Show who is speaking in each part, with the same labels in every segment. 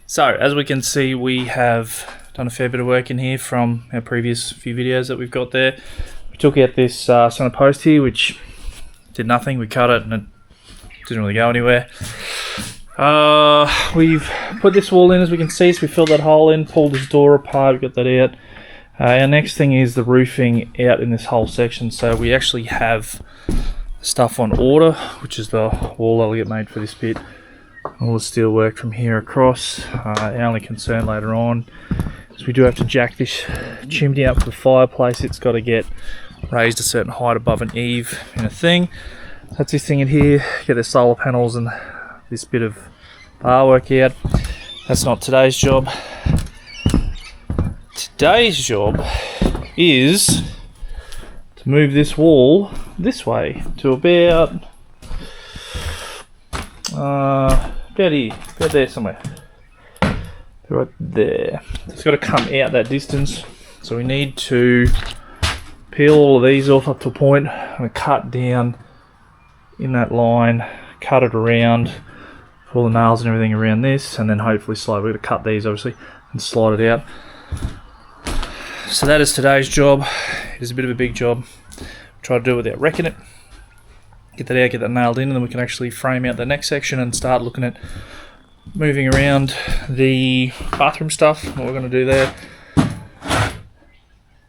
Speaker 1: So, as we can see, we have done a fair bit of work in here from our previous few videos that we've got there. We took out this center post here, which did nothing. We cut it and it didn't really go anywhere. We've put this wall in, as we can see, so we filled that hole in, pulled this door apart, we got that out. Our next thing is the roofing out in this whole section. So we actually have stuff on order, which is the wall that'll get made for this bit. All the steel work from here across. Our only concern later on is we do have to jack this chimney up for the fireplace. It's got to get raised a certain height above an eave in a thing. That's this thing in here. Get the solar panels and this bit of bar work out. That's not today's job. Today's job is to move this wall this way to about here, about there somewhere. Right there. It's got to come out that distance. So we need to peel all of these off up to a point. I'm going to cut down in that line, cut it around, put all the nails and everything around this, and then hopefully slide. We're going to cut these obviously and slide it out. So that is today's job. It is a bit of a big job. Try to do it without wrecking it. Get that out, get that nailed in, and then we can actually frame out the next section and start looking at moving around the bathroom stuff. What we're going to do there.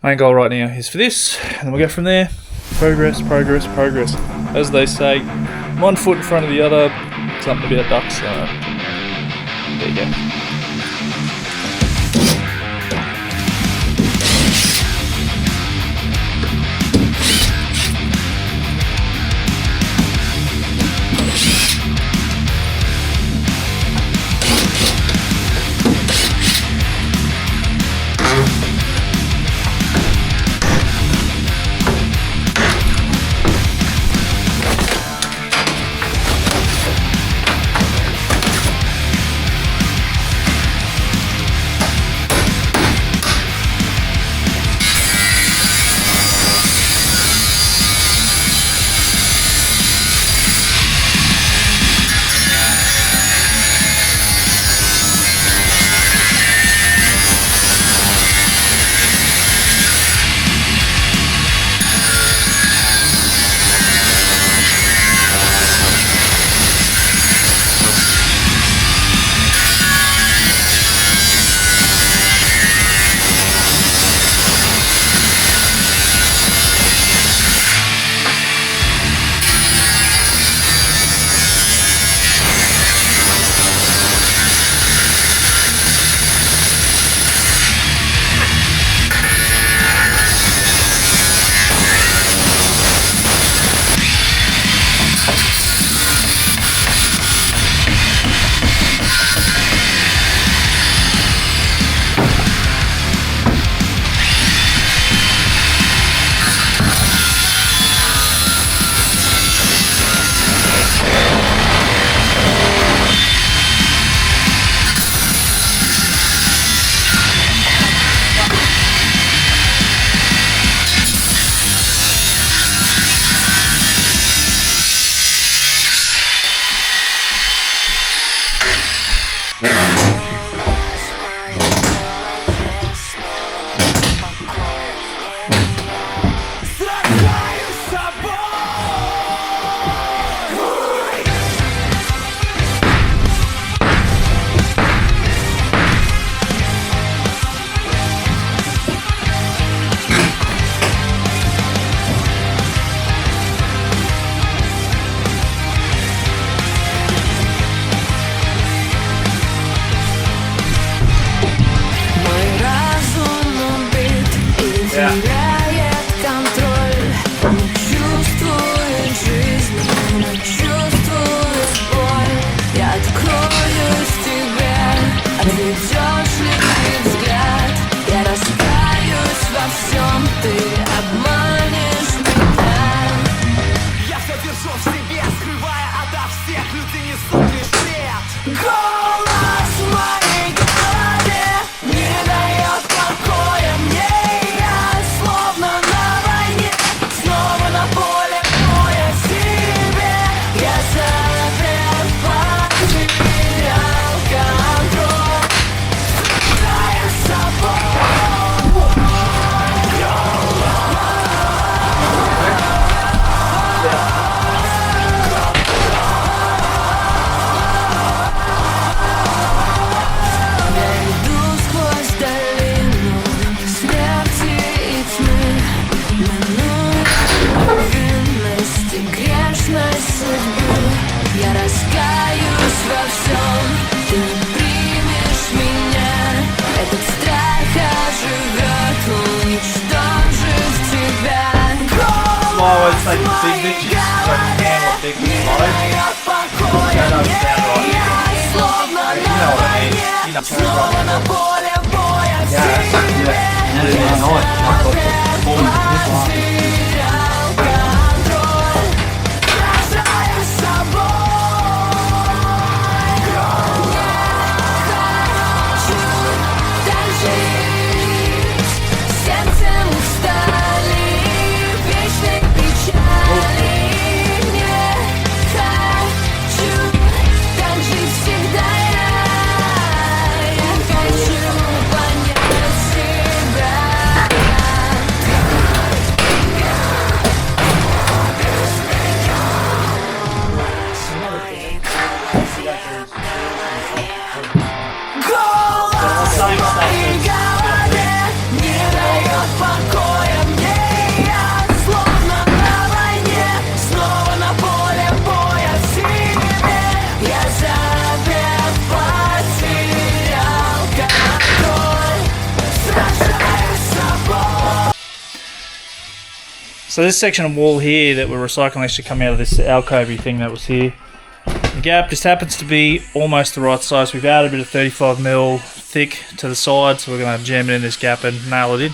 Speaker 1: Main goal right now is for this, and then we'll go from there. Progress, progress, progress. As they say, 1 foot in front of the other. Something about ducks. There you go.
Speaker 2: теряет контроль, не чувствует жизнь, не чувствует боль. Я откроюсь тебе, отведешь ли ты взгляд? Я раскаюсь во всем, ты обманешь меня.
Speaker 3: Я все держу в себе, скрывая ото всех, люди несут лишь бред.
Speaker 2: Голос в моей голове не дает покоя мне. Я словно на войне, снова на поле боя себе. Я запрет, потерял контроль.
Speaker 1: I always take the big bitches so I can handle a big load. That doesn't sound right. You know what I mean. You know So this section of wall here that we're recycling actually come out of this alcovey thing that was here. The gap just happens to be almost the right size. We've added a bit of 35mm thick to the side, so we're going to jam it in this gap and nail it in.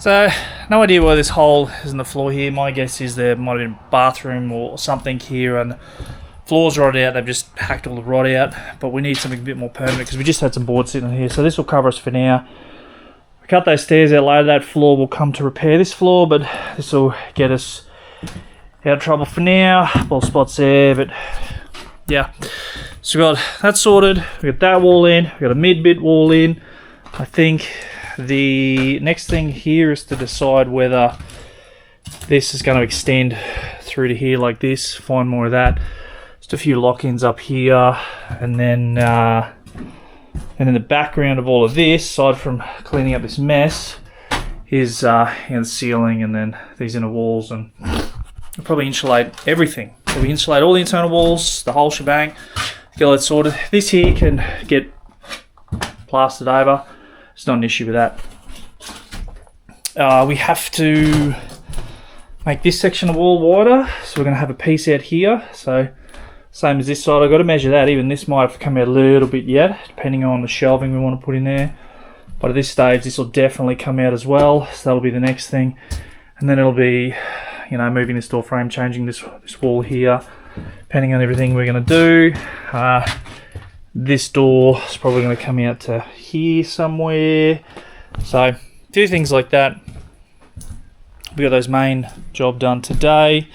Speaker 1: So, no idea why this hole is in the floor here. My guess is there might have been a bathroom or something here and the floor's rotted out. They've just hacked all the rod out, but we need something a bit more permanent because we just had some boards sitting in here. So this will cover us for now. We cut those stairs out later. That floor will come to repair this floor, but this will get us out of trouble for now. Bald spots there, but yeah. So we got that sorted. We got that wall in. We got a mid-bit wall in. I think the next thing here is to decide whether this is going to extend through to here like this. Find more of that. Just a few lock-ins up here, and then in the background of all of this, aside from cleaning up this mess, is the ceiling and then these inner walls, and we'll probably insulate everything. So we insulate all the internal walls, the whole shebang, get all that sorted. This here can get plastered over. It's not an issue with that. We have to make this section of wall wider, so we're going to have a piece out here. So same as this side, I've got to measure that. Even this might have come out a little bit yet, depending on the shelving we want to put in there. But at this stage, this will definitely come out as well. So that'll be the next thing. And then it'll be, you know, moving this door frame, changing this wall here, depending on everything we're going to do. This door is probably going to come out to here somewhere. So a few things like that. We got those main job done today.